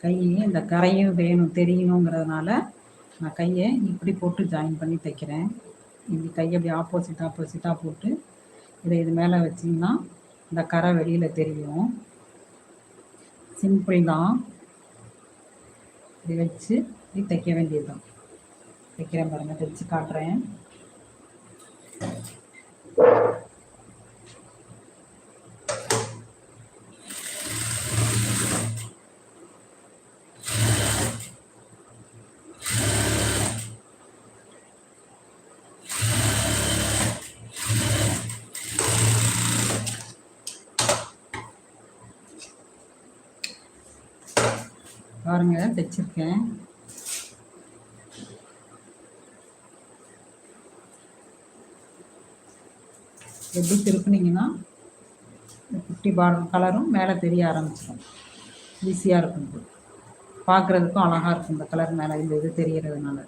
கை இந்த கரையும் வேணும் தெரியணுங்கிறதுனால நான் கையை இப்படி போட்டு ஜாயின் பண்ணி தைக்கிறேன். இப்படி கையை அப்படி ஆப்போசிட்டாக போட்டு இதை இது மேலே வச்சிங்கன்னா இந்த கரை வெளியில் தெரியும். சிம்பிள் தான். இப்படி வச்சு இப்படி தைக்க வேண்டியது தான். தைக்கிறேன் பாருங்கள், தைச்சு காட்டுறேன். பாருங்க, தைச்சிருக்கேன். எப்படி திருப்பினீங்கன்னா குட்டி பார்டர் கலரும் மேலே தெரிய ஆரம்பிச்சிடும். ஈஸியாக இருக்கும், பார்க்குறதுக்கும் அழகாக இருக்கும் இந்த கலர் மேலே இந்த இது தெரியறதுனால.